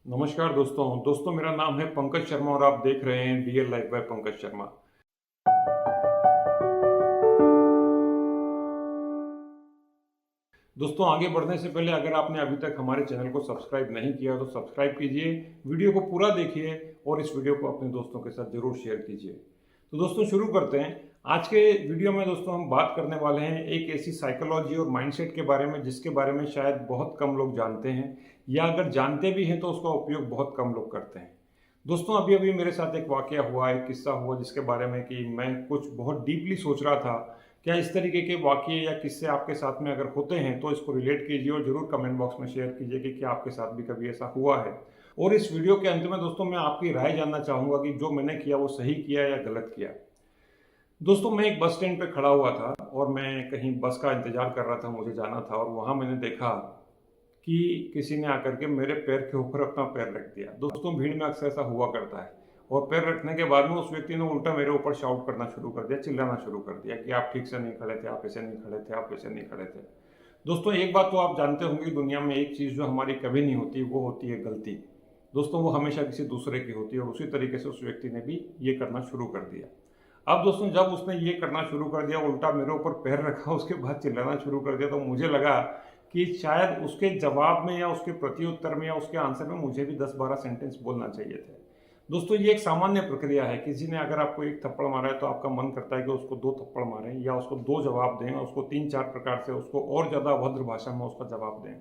नमस्कार दोस्तों मेरा नाम है पंकज शर्मा और आप देख रहे हैं real life by Pankaj Sharma. दोस्तों आगे बढ़ने से पहले अगर आपने अभी तक हमारे चैनल को सब्सक्राइब नहीं किया तो सब्सक्राइब कीजिए, वीडियो को पूरा देखिए और इस वीडियो को अपने दोस्तों के साथ जरूर शेयर कीजिए। तो दोस्तों शुरू करते हैं। आज के वीडियो में दोस्तों हम बात करने वाले हैं एक ऐसी साइकोलॉजी और माइंडसेट के बारे में जिसके बारे में शायद बहुत कम लोग जानते हैं, या अगर जानते भी हैं तो उसका उपयोग बहुत कम लोग करते हैं। दोस्तों अभी अभी मेरे साथ एक वाकया हुआ, एक किस्सा हुआ जिसके बारे में कि मैं कुछ बहुत डीपली सोच रहा था। क्या इस तरीके के वाकये या किस्से आपके साथ में अगर होते हैं तो इसको रिलेट कीजिए और जरूर कमेंट बॉक्स में शेयर कीजिए कि क्या आपके साथ भी कभी ऐसा हुआ है। और इस वीडियो के अंत में दोस्तों मैं आपकी राय जानना चाहूँगा कि जो मैंने किया वो सही किया या गलत किया। दोस्तों मैं एक बस स्टैंड पे खड़ा हुआ था और मैं कहीं बस का इंतज़ार कर रहा था, मुझे जाना था, और वहाँ मैंने देखा कि किसी ने आकर के मेरे पैर के ऊपर अपना पैर रख दिया। दोस्तों भीड़ में अक्सर ऐसा हुआ करता है, और पैर रखने के बाद में उस व्यक्ति ने उल्टा मेरे ऊपर शाउट करना शुरू कर दिया, चिल्लाना शुरू कर दिया कि आप ठीक से नहीं खड़े थे, आप ऐसे नहीं खड़े थे, आप ऐसे नहीं खड़े थे। दोस्तों एक बात तो आप जानते होंगे, दुनिया में एक चीज़ जो हमारी कभी नहीं होती वो होती है गलती। दोस्तों वो हमेशा किसी दूसरे की होती है, और उसी तरीके से उस व्यक्ति ने भी ये करना शुरू कर दिया। अब दोस्तों जब उसने ये करना शुरू कर दिया, उल्टा मेरे ऊपर पैर रखा, उसके बाद चिल्लाना शुरू कर दिया, तो मुझे लगा कि शायद उसके जवाब में या उसके प्रत्युत्तर में या उसके आंसर में मुझे भी 10-12 सेंटेंस बोलना चाहिए थे। दोस्तों ये एक सामान्य प्रक्रिया है। किसी ने अगर आपको एक थप्पड़ मारा है तो आपका मन करता है कि उसको 2 थप्पड़ मारें, या उसको 2 जवाब दें, उसको 3-4 प्रकार से उसको और ज़्यादा अभद्र भाषा में उसका जवाब दें।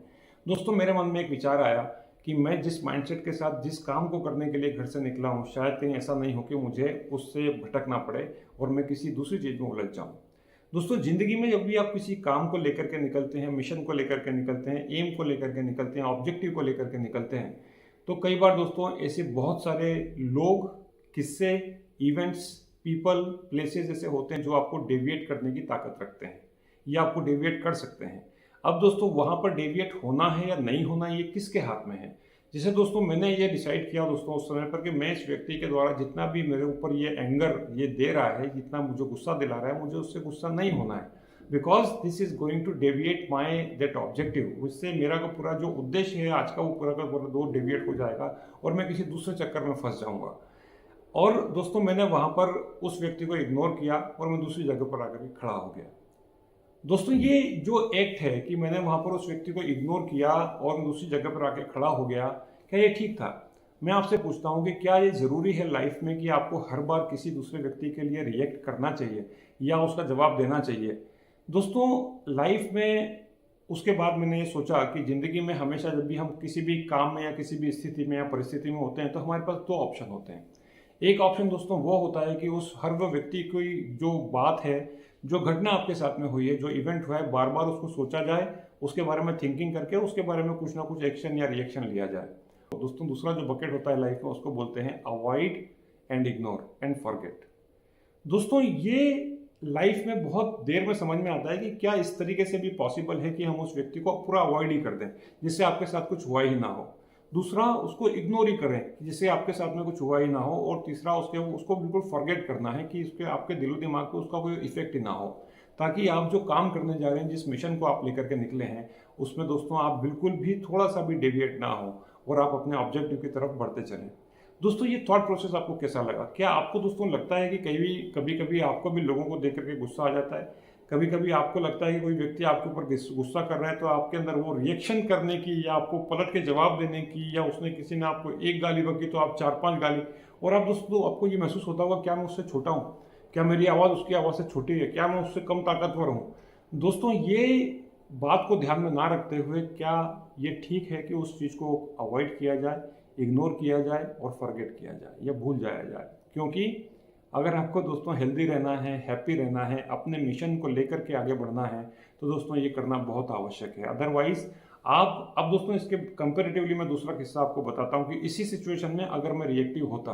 दोस्तों मेरे मन में एक विचार आया कि मैं जिस माइंडसेट के साथ जिस काम को करने के लिए घर से निकला हूँ, शायद कहीं ऐसा नहीं हो कि मुझे उससे भटकना पड़े और मैं किसी दूसरी चीज़ में उलझ जाऊँ। दोस्तों ज़िंदगी में जब भी आप किसी काम को लेकर के निकलते हैं, मिशन को लेकर के निकलते हैं, एम को लेकर के निकलते हैं, ऑब्जेक्टिव को लेकर के निकलते हैं, तो कई बार दोस्तों ऐसे बहुत सारे लोग, किस्से, इवेंट्स, पीपल, प्लेसेस ऐसे होते हैं जो आपको डेविएट करने की ताकत रखते हैं या आपको डेविएट कर सकते हैं। अब दोस्तों वहाँ पर डेविएट होना है या नहीं होना ये किसके हाथ में है। जैसे दोस्तों मैंने ये डिसाइड किया दोस्तों उस समय पर कि मैं इस व्यक्ति के द्वारा जितना भी मेरे ऊपर ये एंगर ये दे रहा है, जितना मुझे गुस्सा दिला रहा है, मुझे उससे गुस्सा नहीं होना है, because this is going to deviate my that objective. उससे मेरा का पूरा जो उद्देश्य है आज का वो पूरा का पूरा दो डेविएट हो जाएगा और मैं किसी दूसरे चक्कर में फंस जाऊंगा। और दोस्तों मैंने वहाँ पर उस व्यक्ति को इग्नोर किया और मैं दूसरी जगह पर आकर के खड़ा हो गया। दोस्तों ये जो एक्ट है कि मैंने वहाँ पर उस व्यक्ति को इग्नोर किया और दूसरी जगह पर आके खड़ा हो गया, क्या ये ठीक था? मैं आपसे पूछता हूँ कि क्या ये ज़रूरी है लाइफ में कि आपको हर बार किसी दूसरे व्यक्ति के लिए रिएक्ट करना चाहिए या उसका जवाब देना चाहिए? दोस्तों लाइफ में उसके बाद मैंने ये सोचा कि ज़िंदगी में हमेशा जब भी हम किसी भी काम में या किसी भी स्थिति में या परिस्थिति में होते हैं तो हमारे पास 2 ऑप्शन होते हैं। एक ऑप्शन दोस्तों वो होता है कि उस हर वो व्यक्ति की जो बात है, जो घटना आपके साथ में हुई है, जो इवेंट हुआ है, बार बार उसको सोचा जाए, उसके बारे में थिंकिंग करके उसके बारे में कुछ ना कुछ एक्शन या रिएक्शन लिया जाए। तो दोस्तों दूसरा जो बकेट होता है लाइफ में उसको बोलते हैं avoid and ignore and forget. दोस्तों ये लाइफ में बहुत देर में समझ में आता है कि क्या इस तरीके से भी पॉसिबल है कि हम उस व्यक्ति को पूरा अवॉइड ही कर दें जिससे आपके साथ कुछ हुआ ही ना हो। दूसरा उसको इग्नोर ही करें जिससे आपके साथ में कुछ हुआ ही ना हो। और तीसरा उसको बिल्कुल फॉरगेट करना है कि इसके आपके दिलो दिमाग पे उसका कोई इफेक्ट ही ना हो, ताकि आप जो काम करने जा रहे हैं, जिस मिशन को आप लेकर के निकले हैं, उसमें दोस्तों आप बिल्कुल भी थोड़ा सा भी डेविएट ना हो और आप अपने ऑब्जेक्टिव की तरफ बढ़ते चलें। दोस्तों ये थॉट प्रोसेस आपको कैसा लगा? क्या आपको दोस्तों लगता है कि कभी कभी आपको भी लोगों को देख करके गुस्सा आ जाता है? कभी कभी आपको लगता है कि कोई व्यक्ति आपके ऊपर गुस्सा कर रहा है तो आपके अंदर वो रिएक्शन करने की या आपको पलट के जवाब देने की, या उसने किसी ने आपको एक गाली बकी तो आप 4-5 गाली, और आप दोस्तों आपको ये महसूस होता होगा क्या मैं उससे छोटा हूँ, क्या मेरी आवाज़ उसकी आवाज़ से छोटी है, क्या मैं उससे कम ताकतवर हूँ? दोस्तों ये बात को ध्यान में ना रखते हुए क्या ये ठीक है कि उस चीज़ को अवॉइड किया जाए, इग्नोर किया जाए और फॉरगेट किया जाए या भूल जाया जाए? क्योंकि अगर आपको दोस्तों हेल्दी रहना है, हैप्पी रहना है, अपने मिशन को लेकर के आगे बढ़ना है, तो दोस्तों ये करना बहुत आवश्यक है। अदरवाइज आप अब दोस्तों इसके कंपेरेटिवली मैं दूसरा किस्सा आपको बताता हूँ कि इसी सिचुएशन में अगर मैं रिएक्टिव होता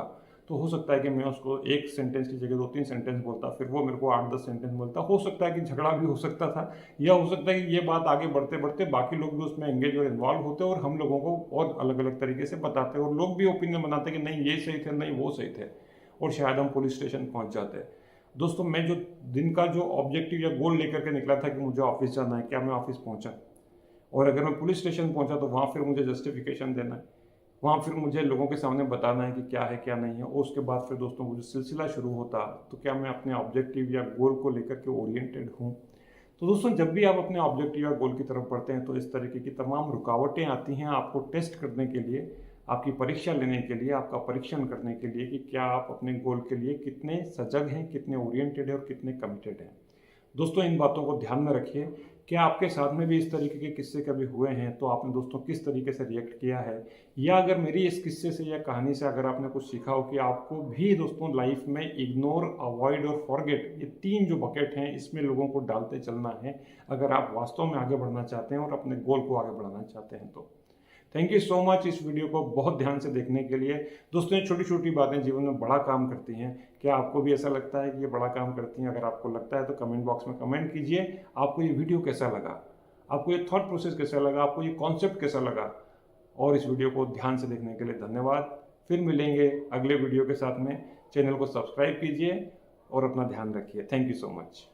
तो हो सकता है कि मैं उसको 1 सेंटेंस की जगह 2-3 सेंटेंस बोलता, फिर वो मेरे को 8-10 सेंटेंस बोलता। हो सकता है कि झगड़ा भी हो सकता था, या हो सकता है कि ये बात आगे बढ़ते बढ़ते बाकी लोग भी उसमें एंगेज और इन्वॉल्व होते और हम लोगों को और अलग अलग तरीके से बताते और लोग भी ओपिनियन बनाते कि नहीं ये सही थे, नहीं वो सही थे, और शायद हम पुलिस स्टेशन पहुंच जाते हैं। दोस्तों मैं जो दिन का जो ऑब्जेक्टिव या गोल लेकर के निकला था कि मुझे ऑफिस जाना है, क्या मैं ऑफिस पहुंचा? और अगर मैं पुलिस स्टेशन पहुंचा तो वहाँ फिर मुझे जस्टिफिकेशन देना है। वहाँ फिर मुझे लोगों के सामने बताना है कि क्या है क्या नहीं है, और उसके बाद फिर दोस्तों वो जो सिलसिला शुरू होता, तो क्या मैं अपने ऑब्जेक्टिव या गोल को लेकर के ओरिएंटेड हूँ। तो दोस्तों जब भी आप अपने ऑब्जेक्टिव या गोल की तरफ बढ़ते हैं तो इस तरीके की तमाम रुकावटें आती हैं आपको टेस्ट करने के लिए, आपकी परीक्षा लेने के लिए, आपका परीक्षण करने के लिए कि क्या आप अपने गोल के लिए कितने सजग हैं, कितने ओरिएंटेड हैं और कितने कमिटेड हैं। दोस्तों इन बातों को ध्यान में रखिए। क्या आपके साथ में भी इस तरीके के किस्से कभी हुए हैं, तो आपने दोस्तों किस तरीके से रिएक्ट किया है, या अगर मेरी इस किस्से से या कहानी से अगर आपने कुछ सीखा हो कि आपको भी दोस्तों लाइफ में इग्नोर, अवॉइड और फॉरगेट, ये 3 जो बकेट हैं इसमें लोगों को डालते चलना है अगर आप वास्तव में आगे बढ़ना चाहते हैं और अपने गोल को आगे बढ़ाना चाहते हैं तो। थैंक यू सो मच इस वीडियो को बहुत ध्यान से देखने के लिए। दोस्तों ये छोटी छोटी बातें जीवन में बड़ा काम करती हैं। क्या आपको भी ऐसा लगता है कि ये बड़ा काम करती हैं? अगर आपको लगता है तो कमेंट बॉक्स में कमेंट कीजिए। आपको ये वीडियो कैसा लगा, आपको ये थॉट प्रोसेस कैसा लगा, आपको ये कॉन्सेप्ट कैसा लगा। और इस वीडियो को ध्यान से देखने के लिए धन्यवाद। फिर मिलेंगे अगले वीडियो के साथ में। चैनल को सब्सक्राइब कीजिए और अपना ध्यान रखिए। Thank you so much.